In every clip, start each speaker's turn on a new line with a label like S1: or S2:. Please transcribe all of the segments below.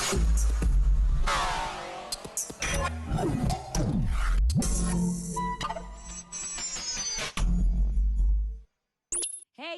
S1: Hey,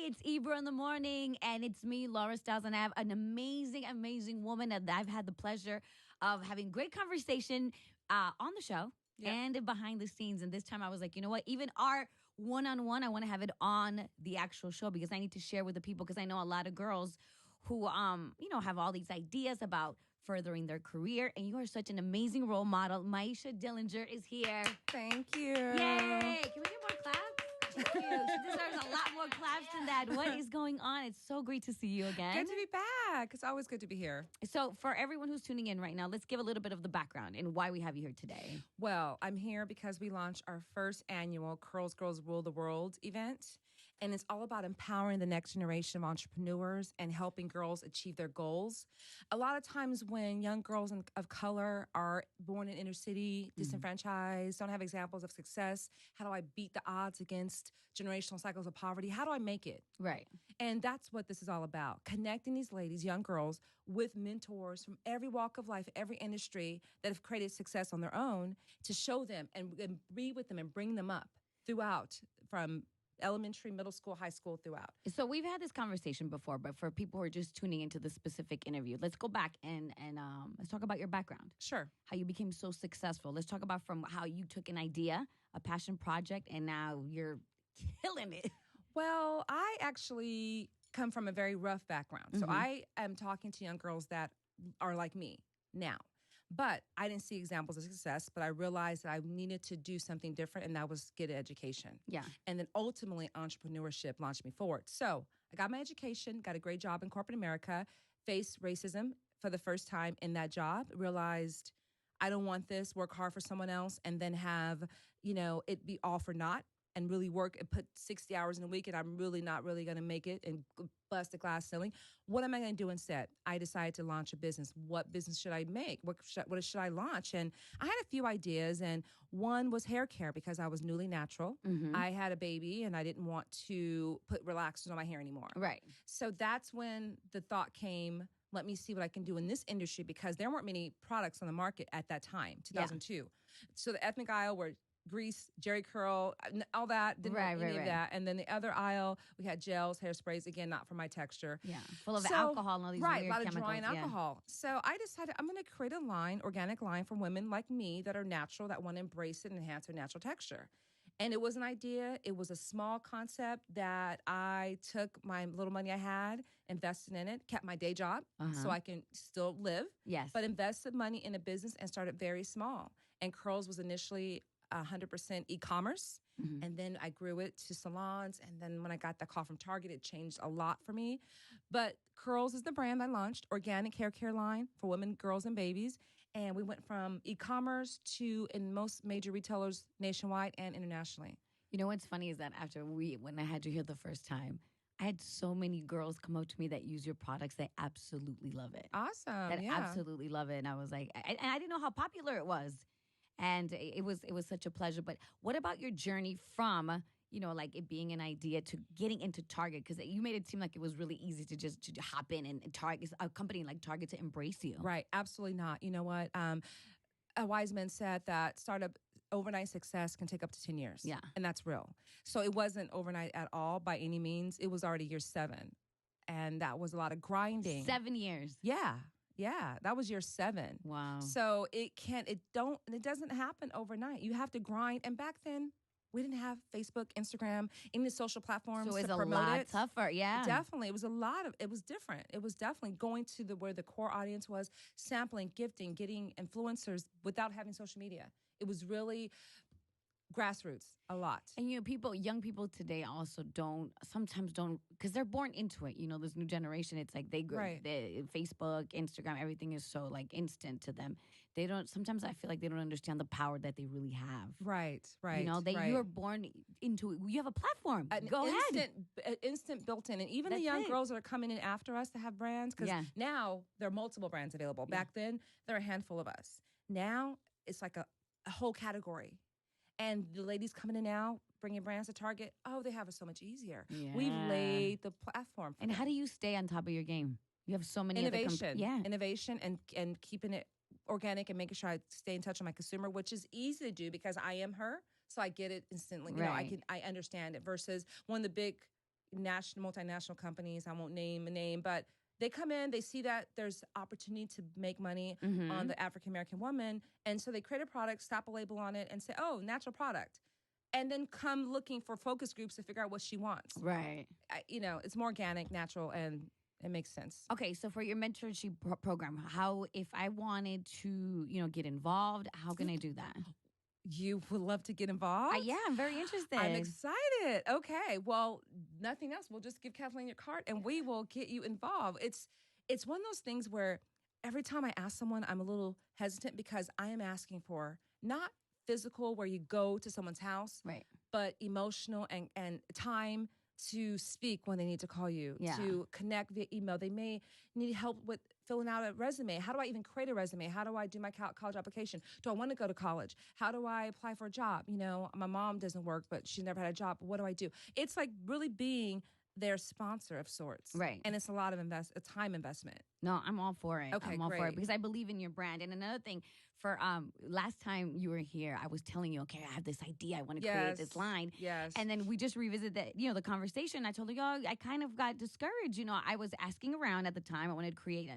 S1: it's Ebro in the morning, and it's me, Laura Stiles, and I have an amazing, amazing woman that I've had the pleasure of having great conversation on the show and behind the scenes. And this time I was like, you know what? Even our one-on-one, I want to have it on the actual show because I need to share with the people because I know a lot of girls who, have all these ideas about furthering their career. And you are such an amazing role model. Mahisha Dellinger is here.
S2: Thank you.
S1: Yay! Can we get more claps? Thank you. She deserves a lot more claps than that. What is going on? It's so great to see you again.
S2: Good to be back. It's always good to be here.
S1: So, for everyone who's tuning in right now, let's give a little bit of the background and why we have you here today.
S2: Well, I'm here because we launched our first annual Curls Girls Rule the World event. And it's all about empowering the next generation of entrepreneurs and helping girls achieve their goals. A lot of times when young girls of color are born in inner city, disenfranchised, don't have examples of success, how do I beat the odds against generational cycles of poverty? How do I make it?
S1: Right.
S2: And that's what this is all about, connecting these ladies, young girls, with mentors from every walk of life, every industry that have created success on their own to show them and be with them and bring them up throughout from elementary, middle school, high school, throughout.
S1: So we've had this conversation before, but for people who are just tuning into this specific interview, let's go back and let's talk about your background.
S2: Sure.
S1: How you became so successful. Let's talk about from how you took an idea, a passion project, and now you're killing it.
S2: Well, I actually come from a very rough background. So I am talking to young girls that are like me now. But I didn't see examples of success, but I realized that I needed to do something different, and that was get an education.
S1: Yeah.
S2: And then ultimately, entrepreneurship launched me forward. So I got my education, got a great job in corporate America, faced racism for the first time in that job, realized I don't want this, work hard for someone else, and then have, it be all for naught. And really work and put 60 hours in a week, and I'm really not really going to make it and bust the glass ceiling. What am I going to do instead? I decided to launch a business. What business should I make? What should I launch? And I had a few ideas, and one was hair care because I was newly natural. I had a baby, and I didn't want to put relaxers on my hair anymore.
S1: Right.
S2: So that's when the thought came, let me see what I can do in this industry because there weren't many products on the market at that time, 2002. Yeah. So the ethnic aisle were grease, Jerry curl, all that. Didn't want any of that. And then the other aisle, we had gels, hairsprays. Again, not for my texture.
S1: Yeah, full of alcohol and all these weird
S2: a lot of
S1: chemicals.
S2: drying alcohol. So I decided I'm going to create a line, organic line for women like me that are natural, that want to embrace it and enhance their natural texture. And it was an idea. It was a small concept that I took my little money I had, invested in it, kept my day job so I can still live.
S1: Yes.
S2: But invested money in a business and started very small. And Curls was initially 100% e-commerce. And then I grew it to salons. And then when I got that call from Target, it changed a lot for me. But Curls is the brand I launched, organic hair care line for women, girls, and babies. And we went from e-commerce to in most major retailers nationwide and internationally.
S1: You know what's funny is that when I had you here the first time, I had so many girls come up to me that use your products. They absolutely love it.
S2: Awesome.
S1: That absolutely love it. And I was like, and I didn't know how popular it was. And it was such a pleasure. But what about your journey from, like it being an idea to getting into Target? Because you made it seem like it was really easy to just to hop in and Target, a company like Target to embrace you.
S2: Right. Absolutely not. You know what? A wise man said that startup overnight success can take up to 10 years.
S1: Yeah.
S2: And that's real. So it wasn't overnight at all by any means. It was already year 7. And that was a lot of grinding.
S1: 7 years.
S2: Yeah. Yeah, that was year 7.
S1: Wow.
S2: So it doesn't happen overnight. You have to grind. And back then, we didn't have Facebook, Instagram, any social platforms.
S1: So it was
S2: to
S1: a
S2: promote
S1: lot
S2: it.
S1: tougher. Yeah,
S2: definitely. It was different. It was definitely going to where the core audience was, sampling, gifting, getting influencers without having social media. It was really grassroots a lot.
S1: And young people today also sometimes don't, because they're born into it. This new generation, it's like Facebook, Instagram, everything is so like instant to them. They don't, sometimes I feel like they don't understand the power that they really have.
S2: Right.
S1: You are born into it. You have a platform. Go ahead.
S2: Instant built in. And even the young girls that are coming in after us to have brands, because now there are multiple brands available. Back then, there are a handful of us. Now, it's like a whole category. And the ladies coming in now, bringing brands to Target, they have it so much easier.
S1: Yeah.
S2: We've laid the platform for
S1: And
S2: them.
S1: how do you stay on top of your game? You have so many
S2: innovation,
S1: yeah.
S2: innovation, and keeping it organic and making sure I stay in touch with my consumer, which is easy to do because I am her, so I get it instantly. You know, I understand it versus one of the big national multinational companies. I won't name a name, but they come in, they see that there's opportunity to make money on the African American woman, and so they create a product, slap a label on it, and say, "Oh, natural product." And then come looking for focus groups to figure out what she wants.
S1: Right.
S2: You know, it's more organic, natural, and it makes sense.
S1: Okay, so for your mentorship program, how if I wanted to, get involved, how can I do that?
S2: You would love to get involved?
S1: Yeah, I'm very interested.
S2: I'm excited. Okay, well, nothing else. We'll just give Kathleen your card, and we will get you involved. It's one of those things where every time I ask someone, I'm a little hesitant because I am asking for not physical, where you go to someone's house,
S1: right,
S2: but emotional and time to speak when they need to call you, to connect via email. They may need help with filling out a resume. How do I even create a resume? How do I do my college application? Do I want to go to college? How do I apply for a job? You know, my mom doesn't work, but she's never had a job. What do I do? It's like really being their sponsor of sorts.
S1: Right.
S2: And it's a lot of a time investment.
S1: No, I'm all for it.
S2: Okay,
S1: I'm all
S2: great.
S1: for it because I believe in your brand. And another thing, for last time you were here, I was telling you, okay, I have this idea. I want to create this line.
S2: Yes.
S1: And then we just revisited the conversation. I told you, I kind of got discouraged. You know, I was asking around at the time. I wanted to create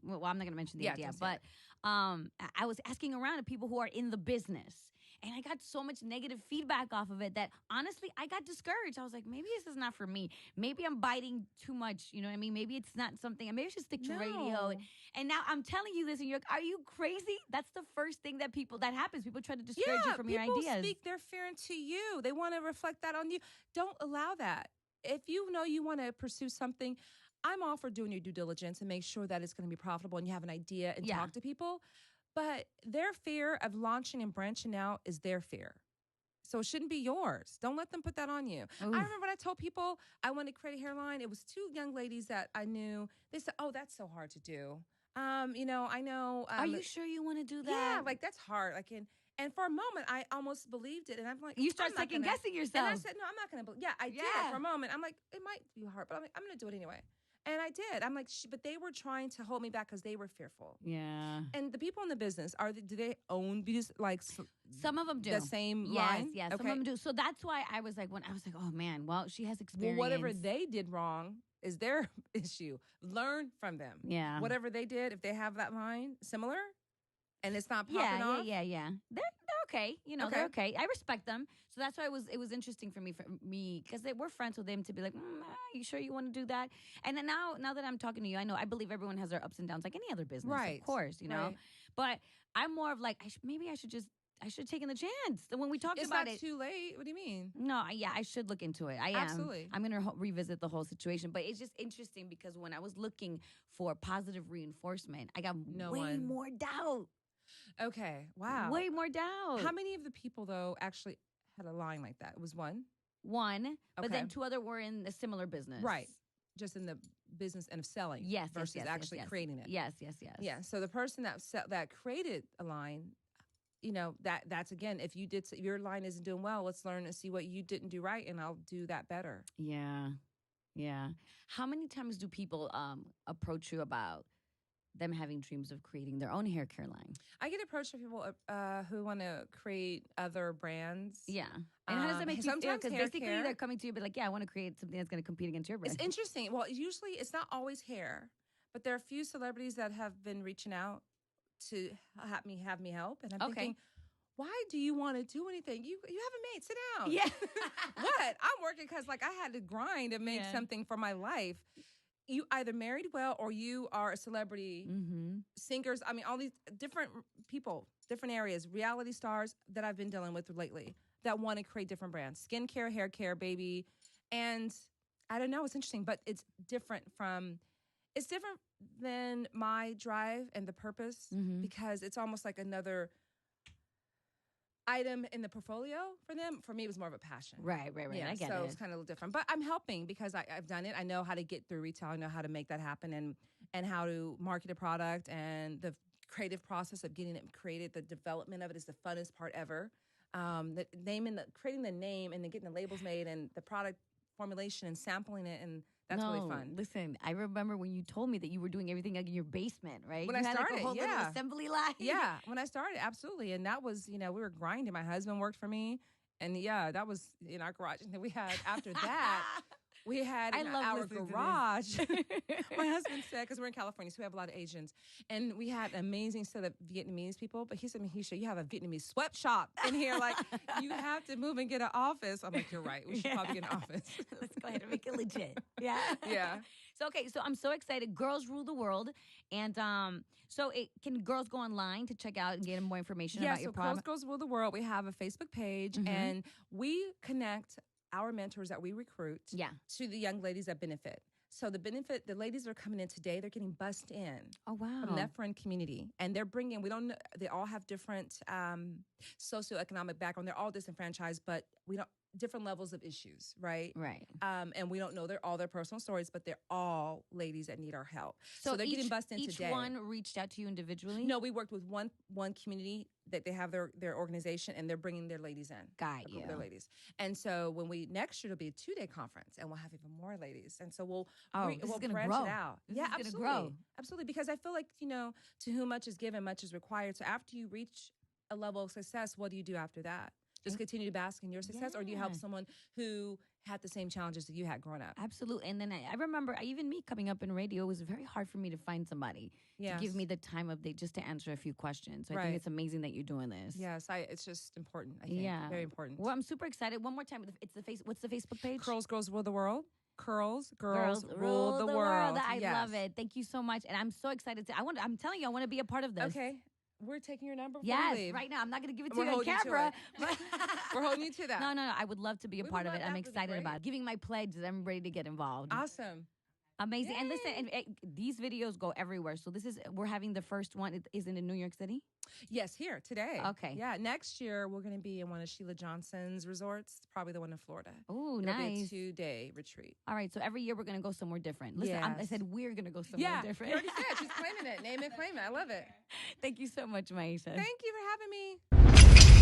S1: well, I'm not going to mention the idea, but I was asking around to people who are in the business. And I got so much negative feedback off of it that honestly, I got discouraged. I was like, maybe this is not for me. Maybe I'm biting too much. You know what I mean? Maybe it's not something. Maybe I should stick to radio. And now I'm telling you this, and you're like, are you crazy? That's the first thing that happens. People try to discourage you from your ideas.
S2: People speak their fear into you. They want to reflect that on you. Don't allow that. If you know you want to pursue something, I'm all for doing your due diligence and make sure that it's going to be profitable and you have an idea and talk to people. But their fear of launching and branching out is their fear. So it shouldn't be yours. Don't let them put that on you. Oof. I remember when I told people I wanted to create a hairline, it was two young ladies that I knew. They said, "Oh, that's so hard to do." I know.
S1: Are you sure you want to do that?
S2: Yeah, like that's hard. And for a moment, I almost believed it. And I'm like,
S1: you start second guessing yourself.
S2: And I said, no, I'm not going to believe. Yeah, I did for a moment. I'm like, it might be hard, but I'm going to do it anyway. And I did. I'm like, but they were trying to hold me back because they were fearful.
S1: Yeah.
S2: And the people in the business, do they own beauty? Like
S1: some of them do.
S2: The same line?
S1: Yes,
S2: okay.
S1: Some of them do. So that's why I was like, oh man, well, she has experience.
S2: Well, whatever they did wrong is their issue. Learn from them.
S1: Yeah.
S2: Whatever they did, if they have that line similar, and it's not popping off.
S1: Yeah. They're okay. They're okay. I respect them. So that's why it was interesting for me because we're friends with them to be like, you sure you want to do that? And then now that I'm talking to you, I believe everyone has their ups and downs like any other business,
S2: right?
S1: Of course, Right. But I'm more of like, maybe I should have taken the chance. When we talked about it,
S2: it's not too late. What do you mean?
S1: No, yeah, I should look into it. I am.
S2: Absolutely.
S1: I'm going to revisit the whole situation. But it's just interesting because when I was looking for positive reinforcement, I got way more doubt.
S2: Okay. Wow.
S1: Way more doubt.
S2: How many of the people, though, actually had a line like that? It was one?
S1: One. But then two other were in a similar business.
S2: Right. Just in the business and of selling.
S1: Yes.
S2: Versus actually creating it.
S1: Yes.
S2: Yeah. So the person that created a line, that's again, if your line isn't doing well, let's learn and see what you didn't do right, and I'll do that better.
S1: Yeah. How many times do people approach you about them having dreams of creating their own hair care line?
S2: I get approached by people who want to create other brands.
S1: Yeah. And how does that make you feel? Because basically
S2: care.
S1: They're coming to you, but like, I want to create something that's going to compete against your brand.
S2: It's interesting. Well, usually it's not always hair, but there are a few celebrities that have been reaching out to have me help. And I'm thinking, why do you want to do anything? You have a mate. Sit down.
S1: Yeah.
S2: What? I'm working because I had to grind and make something for my life. You either married well or you are a celebrity, singers. I mean, all these different people, different areas, reality stars that I've been dealing with lately that want to create different brands, skincare, hair care, baby. And I don't know, it's interesting, but it's different than my drive and the purpose because it's almost like another item in the portfolio for them. For me, it was more of a passion.
S1: Right.
S2: Yeah,
S1: I get it.
S2: So it's kind of a little different. But I'm helping because I've done it. I know how to get through retail. I know how to make that happen and how to market a product, and the creative process of getting it created, the development of it is the funnest part ever. Creating the name and then getting the labels made and the product formulation and sampling it and That's
S1: no,
S2: really fun.
S1: Listen, I remember when you told me that you were doing everything like in your basement, right?
S2: When
S1: you
S2: I
S1: had
S2: started,
S1: like a whole little
S2: yeah.
S1: assembly line.
S2: Yeah, when I started, absolutely. And that was, we were grinding. My husband worked for me. And yeah, that was in our garage. And then we had, after that, we had in our garage. My husband said, because we're in California, so we have a lot of Asians. And we had an amazing set of Vietnamese people. But he said, Mahisha, you have a Vietnamese sweatshop in here. Like, you have to move and get an office. I'm like, you're right. We should probably get an office.
S1: Let's go ahead and make it legit. Yeah.
S2: Yeah.
S1: So, okay. So I'm so excited. Girls rule the world. And can girls go online to check out and get more information about your product?
S2: Girls Rule the World. We have a Facebook page, and we connect our mentors that we recruit to the young ladies that benefit. So the ladies that are coming in today, they're getting bussed in.
S1: Oh, wow.
S2: From that friend community. And they're bringing, they all have different socioeconomic background. They're all disenfranchised, but different levels of issues, right?
S1: Right.
S2: And we don't know all their personal stories, but they're all ladies that need our help. So they're getting bussed in today.
S1: Each one reached out to you individually?
S2: No, we worked with one community that they have their organization, and they're bringing their ladies in.
S1: Got you.
S2: Their ladies. And so next year it'll be a 2-day conference, and we'll have even more ladies. And so we'll branch it out.
S1: Absolutely.
S2: Absolutely. Because I feel like, to whom much is given, much is required. So after you reach a level of success, what do you do after that? Just continue to bask in your success, or do you help someone who had the same challenges that you had growing up?
S1: Absolutely. And then I remember, even me coming up in radio, it was very hard for me to find somebody to give me the time of day just to answer a few questions. So I think it's amazing that you're doing this.
S2: Yes, it's just important, I think. Very important.
S1: Well, I'm super excited. One more time, what's the Facebook page?
S2: Girls Rule the World. Girls Rule the World.
S1: I love it. Thank you so much. And I'm so excited. I'm telling you, I want to be a part of this.
S2: Okay. We're taking your number.
S1: Yes, right now. I'm not going to give it to you on camera.
S2: We're holding you to that.
S1: No. I would love to be a part of it. I'm excited about it. Giving my pledge. I'm ready to get involved.
S2: Awesome.
S1: Amazing. Yay. And listen, these videos go everywhere. So we're having the first one. It is in New York City?
S2: Yes, here today.
S1: Okay.
S2: Yeah, next year we're going to be in one of Sheila Johnson's resorts, probably the one in Florida.
S1: Oh, nice.
S2: It'll be a 2-day retreat.
S1: All right, so every year we're going to go somewhere different. Listen, I said we're going to go somewhere different.
S2: You already said. She's claiming it. Name it, claim it. I love it.
S1: Thank you so much, Mahisha.
S2: Thank you for having me.